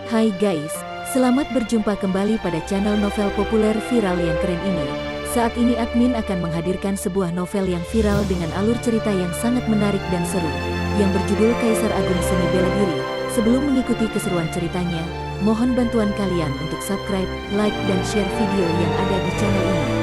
Hai guys, selamat berjumpa kembali pada channel novel populer viral yang keren ini. Saat ini admin akan menghadirkan sebuah novel yang viral dengan alur cerita yang sangat menarik dan seru, yang berjudul Kaisar Agung Seni Bela Diri. Sebelum mengikuti keseruan ceritanya, mohon bantuan kalian untuk subscribe, like, dan share video yang ada di channel ini.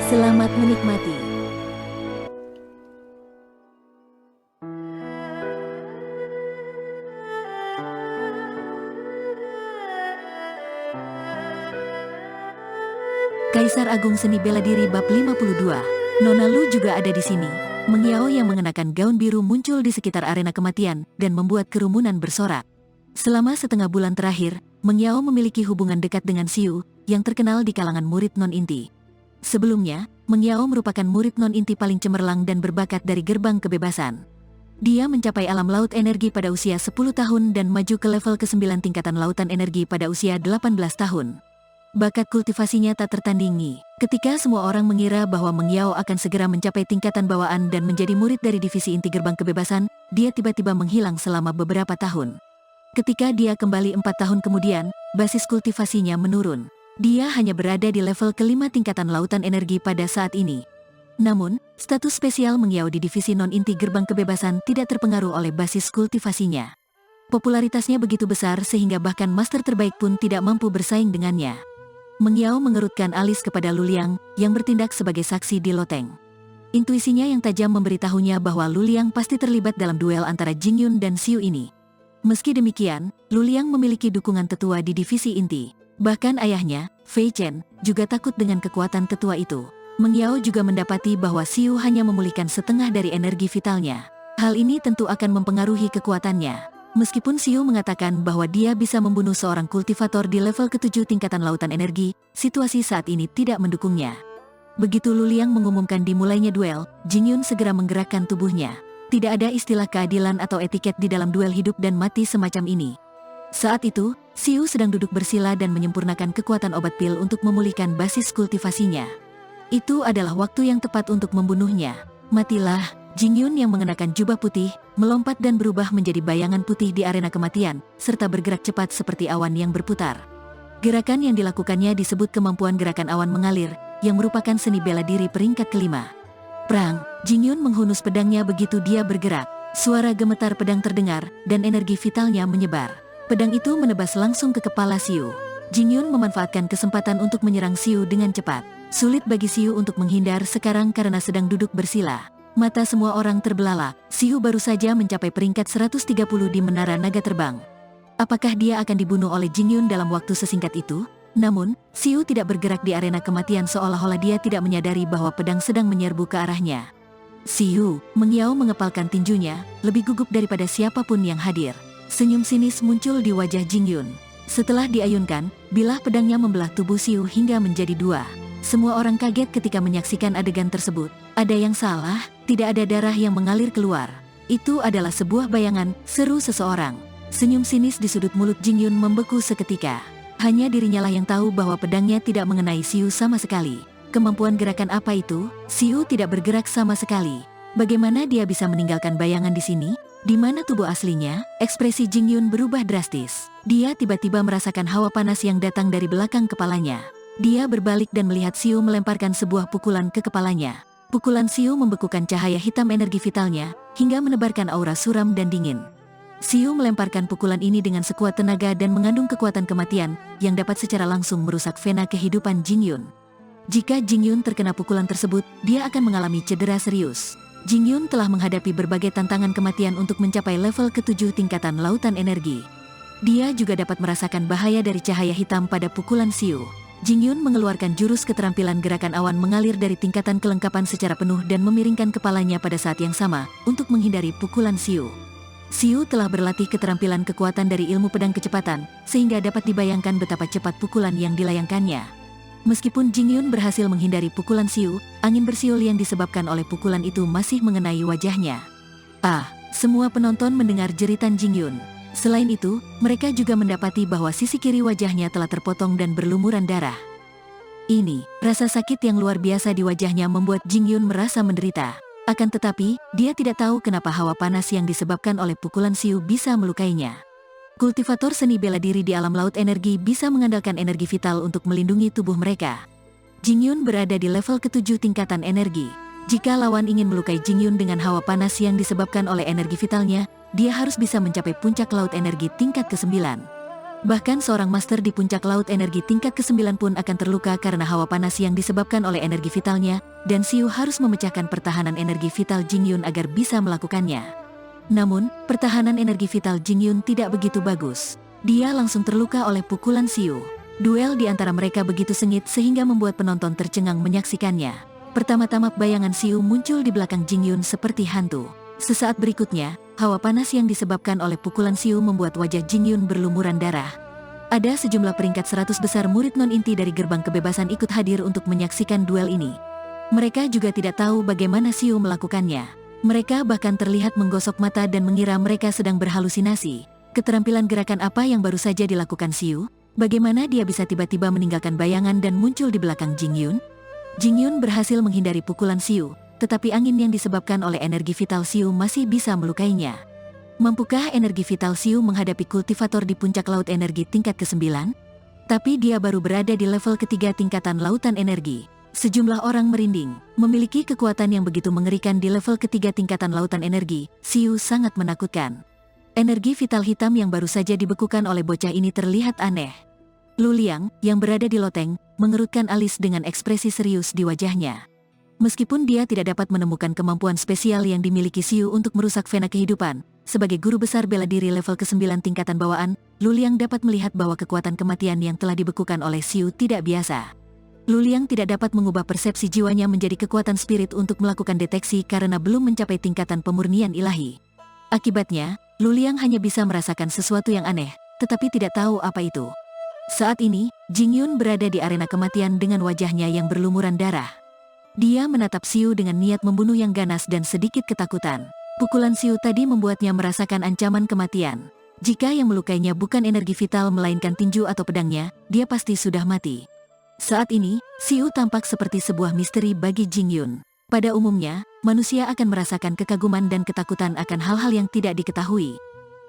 Selamat menikmati. Kaisar Agung Seni Bela Diri bab 52. Nona Lu juga ada di sini. Meng Yao yang mengenakan gaun biru muncul di sekitar arena kematian dan membuat kerumunan bersorak. Selama setengah bulan terakhir, Meng Yao memiliki hubungan dekat dengan Xiu, yang terkenal di kalangan murid non-inti. Sebelumnya, Meng Yao merupakan murid non-inti paling cemerlang dan berbakat dari gerbang kebebasan. Dia mencapai alam laut energi pada usia 10 tahun dan maju ke level ke-9 tingkatan lautan energi pada usia 18 tahun. Bakat kultivasinya tak tertandingi. Ketika semua orang mengira bahwa Meng Yao akan segera mencapai tingkatan bawaan dan menjadi murid dari divisi inti gerbang kebebasan, dia tiba-tiba menghilang selama beberapa tahun. Ketika dia kembali 4 tahun kemudian, basis kultivasinya menurun. Dia hanya berada di level ke-5 tingkatan lautan energi pada saat ini. Namun, status spesial Meng Yao di divisi non-inti gerbang kebebasan tidak terpengaruh oleh basis kultivasinya. Popularitasnya begitu besar sehingga bahkan master terbaik pun tidak mampu bersaing dengannya. Meng Yao mengerutkan alis kepada Luliang, yang bertindak sebagai saksi di loteng. Intuisinya yang tajam memberitahunya bahwa Luliang pasti terlibat dalam duel antara Jingyun dan Xiu ini. Meski demikian, Luliang memiliki dukungan tetua di divisi inti. Bahkan ayahnya, Fei Chen, juga takut dengan kekuatan tetua itu. Meng Yao juga mendapati bahwa Xiu hanya memulihkan setengah dari energi vitalnya. Hal ini tentu akan mempengaruhi kekuatannya. Meskipun Xiu mengatakan bahwa dia bisa membunuh seorang kultivator di level ke-7 tingkatan lautan energi, situasi saat ini tidak mendukungnya. Begitu Luliang mengumumkan dimulainya duel, Jingyun segera menggerakkan tubuhnya. Tidak ada istilah keadilan atau etiket di dalam duel hidup dan mati semacam ini. Saat itu, Xiu sedang duduk bersila dan menyempurnakan kekuatan obat pil untuk memulihkan basis kultivasinya. Itu adalah waktu yang tepat untuk membunuhnya. Matilah. Jingyun yang mengenakan jubah putih, melompat dan berubah menjadi bayangan putih di arena kematian, serta bergerak cepat seperti awan yang berputar. Gerakan yang dilakukannya disebut kemampuan gerakan awan mengalir, yang merupakan seni bela diri peringkat kelima. Prang, Jingyun menghunus pedangnya begitu dia bergerak. Suara gemetar pedang terdengar, dan energi vitalnya menyebar. Pedang itu menebas langsung ke kepala Xiu. Jingyun memanfaatkan kesempatan untuk menyerang Xiu dengan cepat. Sulit bagi Xiu untuk menghindar sekarang karena sedang duduk bersila. Mata semua orang terbelalak. Xiu baru saja mencapai peringkat 130 di menara naga terbang. Apakah dia akan dibunuh oleh Jingyun dalam waktu sesingkat itu? Namun, Xiu tidak bergerak di arena kematian seolah-olah dia tidak menyadari bahwa pedang sedang menyerbu ke arahnya. Xiu, Meng Yao mengepalkan tinjunya, lebih gugup daripada siapapun yang hadir. Senyum sinis muncul di wajah Jingyun. Setelah diayunkan, bilah pedangnya membelah tubuh Xiu hingga menjadi dua. Semua orang kaget ketika menyaksikan adegan tersebut. Ada yang salah, tidak ada darah yang mengalir keluar. Itu adalah sebuah bayangan, seru seseorang. Senyum sinis di sudut mulut Jingyun membeku seketika. Hanya dirinya lah yang tahu bahwa pedangnya tidak mengenai Xiu sama sekali. Kemampuan gerakan apa itu? Xiu tidak bergerak sama sekali. Bagaimana dia bisa meninggalkan bayangan di sini? Di mana tubuh aslinya? Ekspresi Jingyun berubah drastis. Dia tiba-tiba merasakan hawa panas yang datang dari belakang kepalanya. Dia berbalik dan melihat Xiu melemparkan sebuah pukulan ke kepalanya. Pukulan Xiu membekukan cahaya hitam energi vitalnya, hingga menebarkan aura suram dan dingin. Xiu melemparkan pukulan ini dengan sekuat tenaga dan mengandung kekuatan kematian, yang dapat secara langsung merusak vena kehidupan Jingyun. Jika Jingyun terkena pukulan tersebut, dia akan mengalami cedera serius. Jingyun telah menghadapi berbagai tantangan kematian untuk mencapai level ke-7 tingkatan lautan energi. Dia juga dapat merasakan bahaya dari cahaya hitam pada pukulan Xiu. Jingyun mengeluarkan jurus keterampilan gerakan awan mengalir dari tingkatan kelengkapan secara penuh dan memiringkan kepalanya pada saat yang sama, untuk menghindari pukulan Xiu. Xiu telah berlatih keterampilan kekuatan dari ilmu pedang kecepatan, sehingga dapat dibayangkan betapa cepat pukulan yang dilayangkannya. Meskipun Jingyun berhasil menghindari pukulan Xiu, angin bersiul yang disebabkan oleh pukulan itu masih mengenai wajahnya. Semua penonton mendengar jeritan Jingyun. Selain itu, mereka juga mendapati bahwa sisi kiri wajahnya telah terpotong dan berlumuran darah. Ini, rasa sakit yang luar biasa di wajahnya membuat Jingyun merasa menderita. Akan tetapi, dia tidak tahu kenapa hawa panas yang disebabkan oleh pukulan Xiu bisa melukainya. Kultivator seni bela diri di alam laut energi bisa mengandalkan energi vital untuk melindungi tubuh mereka. Jingyun berada di level ke-7 tingkatan energi. Jika lawan ingin melukai Jingyun dengan hawa panas yang disebabkan oleh energi vitalnya, dia harus bisa mencapai puncak laut energi tingkat ke-9. Bahkan seorang master di puncak laut energi tingkat ke-9 pun akan terluka karena hawa panas yang disebabkan oleh energi vitalnya, dan Xiu harus memecahkan pertahanan energi vital Jingyun agar bisa melakukannya. Namun, pertahanan energi vital Jingyun tidak begitu bagus. Dia langsung terluka oleh pukulan Xiu. Duel di antara mereka begitu sengit sehingga membuat penonton tercengang menyaksikannya. Pertama-tama bayangan Xiu muncul di belakang Jingyun seperti hantu. Sesaat berikutnya, hawa panas yang disebabkan oleh pukulan Xiu membuat wajah Jingyun berlumuran darah. Ada sejumlah peringkat 100 besar murid non-inti dari Gerbang Kebebasan ikut hadir untuk menyaksikan duel ini. Mereka juga tidak tahu bagaimana Xiu melakukannya. Mereka bahkan terlihat menggosok mata dan mengira mereka sedang berhalusinasi. Keterampilan gerakan apa yang baru saja dilakukan Xiu? Bagaimana dia bisa tiba-tiba meninggalkan bayangan dan muncul di belakang Jingyun? Jingyun berhasil menghindari pukulan Xiu, tetapi angin yang disebabkan oleh energi vital Xiu masih bisa melukainya. Mampukah energi vital Xiu menghadapi kultivator di puncak laut energi tingkat ke-9? Tapi dia baru berada di level ketiga tingkatan lautan energi. Sejumlah orang merinding. Memiliki kekuatan yang begitu mengerikan di level ketiga tingkatan lautan energi, Xiu sangat menakutkan. Energi vital hitam yang baru saja dibekukan oleh bocah ini terlihat aneh. Lu Liang, yang berada di loteng, mengerutkan alis dengan ekspresi serius di wajahnya. Meskipun dia tidak dapat menemukan kemampuan spesial yang dimiliki Xiu untuk merusak vena kehidupan, sebagai guru besar bela diri level ke-9 tingkatan bawaan, Lu Liang dapat melihat bahwa kekuatan kematian yang telah dibekukan oleh Xiu tidak biasa. Lu Liang tidak dapat mengubah persepsi jiwanya menjadi kekuatan spirit untuk melakukan deteksi karena belum mencapai tingkatan pemurnian ilahi. Akibatnya, Lu Liang hanya bisa merasakan sesuatu yang aneh, tetapi tidak tahu apa itu. Saat ini, Jingyun berada di arena kematian dengan wajahnya yang berlumuran darah. Dia menatap Xiu dengan niat membunuh yang ganas dan sedikit ketakutan. Pukulan Xiu tadi membuatnya merasakan ancaman kematian. Jika yang melukainya bukan energi vital melainkan tinju atau pedangnya, dia pasti sudah mati. Saat ini, Xiu tampak seperti sebuah misteri bagi Jingyun. Pada umumnya, manusia akan merasakan kekaguman dan ketakutan akan hal-hal yang tidak diketahui.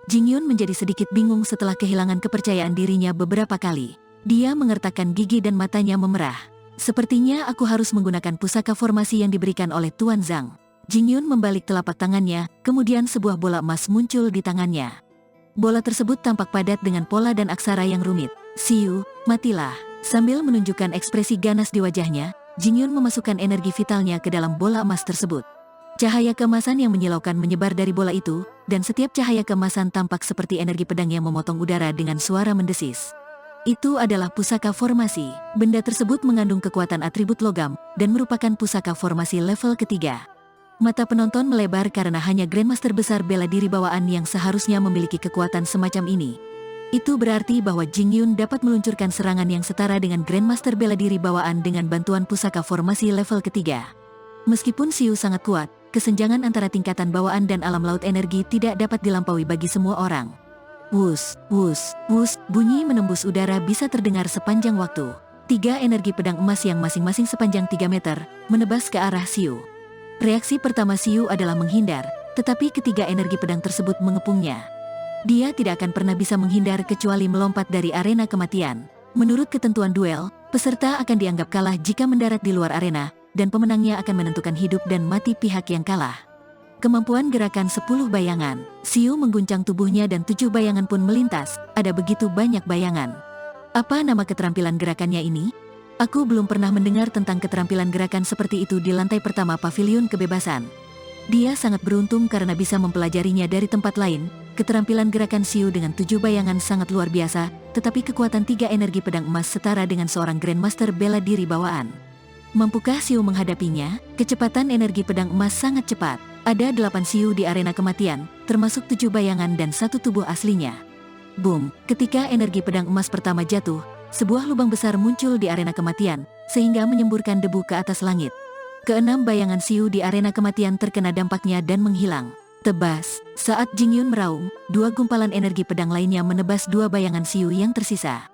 Jingyun menjadi sedikit bingung setelah kehilangan kepercayaan dirinya beberapa kali. Dia mengertakkan gigi dan matanya memerah. Sepertinya aku harus menggunakan pusaka formasi yang diberikan oleh Tuan Zhang. Jingyun membalik telapak tangannya, kemudian sebuah bola emas muncul di tangannya. Bola tersebut tampak padat dengan pola dan aksara yang rumit. Xiu, matilah. Sambil menunjukkan ekspresi ganas di wajahnya, Jingyun memasukkan energi vitalnya ke dalam bola emas tersebut. Cahaya keemasan yang menyilaukan menyebar dari bola itu, dan setiap cahaya keemasan tampak seperti energi pedang yang memotong udara dengan suara mendesis. Itu adalah pusaka formasi. Benda tersebut mengandung kekuatan atribut logam, dan merupakan pusaka formasi level ketiga. Mata penonton melebar karena hanya Grandmaster besar bela diri bawaan yang seharusnya memiliki kekuatan semacam ini. Itu berarti bahwa Jingyun dapat meluncurkan serangan yang setara dengan Grandmaster bela diri bawaan dengan bantuan pusaka formasi level ketiga. Meskipun Xiu sangat kuat, kesenjangan antara tingkatan bawaan dan alam laut energi tidak dapat dilampaui bagi semua orang. Wus, wus, wus, bunyi menembus udara bisa terdengar sepanjang waktu. 3 energi pedang emas yang masing-masing sepanjang 3 meter, menebas ke arah Xiu. Reaksi pertama Xiu adalah menghindar, tetapi ketiga energi pedang tersebut mengepungnya. Dia tidak akan pernah bisa menghindar kecuali melompat dari arena kematian. Menurut ketentuan duel, peserta akan dianggap kalah jika mendarat di luar arena, dan pemenangnya akan menentukan hidup dan mati pihak yang kalah. Kemampuan gerakan 10 bayangan. Xiu mengguncang tubuhnya dan 7 bayangan pun melintas, ada begitu banyak bayangan. Apa nama keterampilan gerakannya ini? Aku belum pernah mendengar tentang keterampilan gerakan seperti itu di lantai pertama Paviliun Kebebasan. Dia sangat beruntung karena bisa mempelajarinya dari tempat lain. Keterampilan gerakan Xiu dengan 7 bayangan sangat luar biasa, tetapi kekuatan 3 energi pedang emas setara dengan seorang Grandmaster bela diri bawaan. Mampukah Xiu menghadapinya? Kecepatan energi pedang emas sangat cepat. Ada 8 Xiu di arena kematian, termasuk 7 bayangan dan 1 tubuh aslinya. Boom! Ketika energi pedang emas pertama jatuh, sebuah lubang besar muncul di arena kematian, sehingga menyemburkan debu ke atas langit. Keenam bayangan Xiu di arena kematian terkena dampaknya dan menghilang. Tebas, saat Jingyun meraung, 2 gumpalan energi pedang lainnya menebas 2 bayangan Xiu yang tersisa.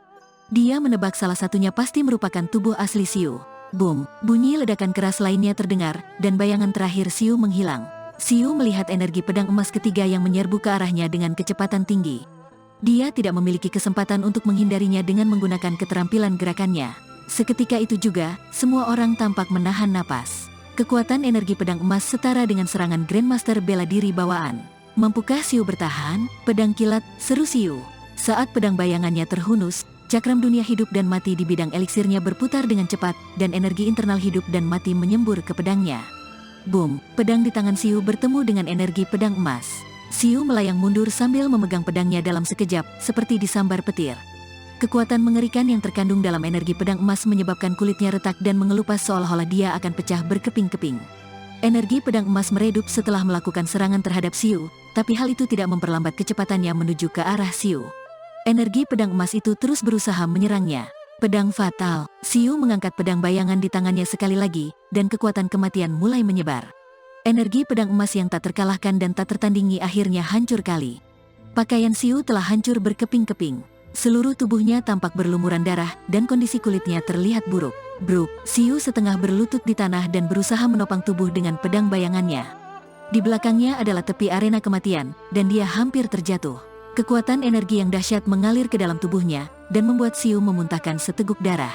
Dia menebak salah satunya pasti merupakan tubuh asli Xiu. Boom, bunyi ledakan keras lainnya terdengar, dan bayangan terakhir Xiu menghilang. Xiu melihat energi pedang emas ketiga yang menyerbu ke arahnya dengan kecepatan tinggi. Dia tidak memiliki kesempatan untuk menghindarinya dengan menggunakan keterampilan gerakannya. Seketika itu juga, semua orang tampak menahan napas. Kekuatan energi pedang emas setara dengan serangan Grandmaster bela diri bawaan. Mampukah Xiu bertahan? Pedang kilat, seru Xiu. Saat pedang bayangannya terhunus, cakram dunia hidup dan mati di bidang eliksirnya berputar dengan cepat, dan energi internal hidup dan mati menyembur ke pedangnya. Boom, pedang di tangan Xiu bertemu dengan energi pedang emas. Xiu melayang mundur sambil memegang pedangnya dalam sekejap, seperti disambar petir. Kekuatan mengerikan yang terkandung dalam energi pedang emas menyebabkan kulitnya retak dan mengelupas seolah-olah dia akan pecah berkeping-keping. Energi pedang emas meredup setelah melakukan serangan terhadap Xiu, tapi hal itu tidak memperlambat kecepatannya menuju ke arah Xiu. Energi pedang emas itu terus berusaha menyerangnya. Pedang fatal. Xiu mengangkat pedang bayangan di tangannya sekali lagi, dan kekuatan kematian mulai menyebar. Energi pedang emas yang tak terkalahkan dan tak tertandingi akhirnya hancur kali. Pakaian Xiu telah hancur berkeping-keping. Seluruh tubuhnya tampak berlumuran darah, dan kondisi kulitnya terlihat buruk. Bruk, Xiu setengah berlutut di tanah dan berusaha menopang tubuh dengan pedang bayangannya. Di belakangnya adalah tepi arena kematian, dan dia hampir terjatuh. Kekuatan energi yang dahsyat mengalir ke dalam tubuhnya, dan membuat Xiu memuntahkan seteguk darah.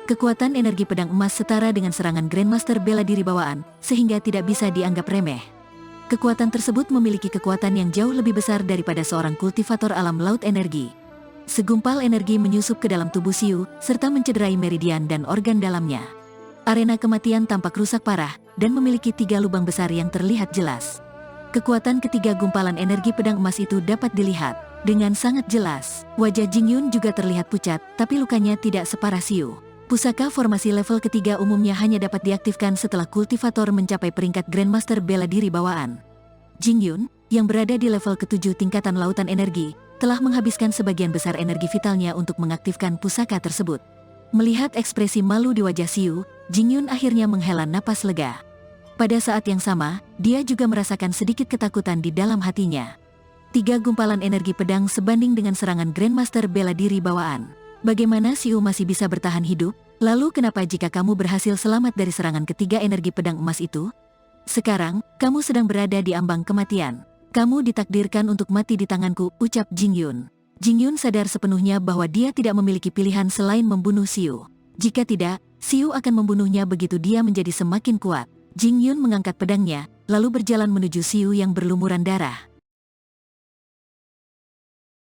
Kekuatan energi pedang emas setara dengan serangan Grandmaster bela diri bawaan, sehingga tidak bisa dianggap remeh. Kekuatan tersebut memiliki kekuatan yang jauh lebih besar daripada seorang kultivator alam laut energi. Segumpal energi menyusup ke dalam tubuh Xiu, serta mencederai meridian dan organ dalamnya. Arena kematian tampak rusak parah, dan memiliki 3 lubang besar yang terlihat jelas. Kekuatan ketiga gumpalan energi pedang emas itu dapat dilihat dengan sangat jelas. Wajah Jingyun juga terlihat pucat, tapi lukanya tidak separah Xiu. Pusaka formasi level ketiga umumnya hanya dapat diaktifkan setelah kultivator mencapai peringkat Grandmaster bela diri bawaan. Jingyun, yang berada di level ke-7 tingkatan lautan energi, telah menghabiskan sebagian besar energi vitalnya untuk mengaktifkan pusaka tersebut. Melihat ekspresi malu di wajah Xiu, Jingyun akhirnya menghela napas lega. Pada saat yang sama, dia juga merasakan sedikit ketakutan di dalam hatinya. 3 gumpalan energi pedang sebanding dengan serangan Grandmaster bela diri bawaan. Bagaimana Xiu masih bisa bertahan hidup? Lalu kenapa jika kamu berhasil selamat dari serangan ketiga energi pedang emas itu? Sekarang, kamu sedang berada di ambang kematian. Kamu ditakdirkan untuk mati di tanganku, ucap Jingyun. Jingyun sadar sepenuhnya bahwa dia tidak memiliki pilihan selain membunuh Xiu. Jika tidak, Xiu akan membunuhnya begitu dia menjadi semakin kuat. Jingyun mengangkat pedangnya, lalu berjalan menuju Xiu yang berlumuran darah.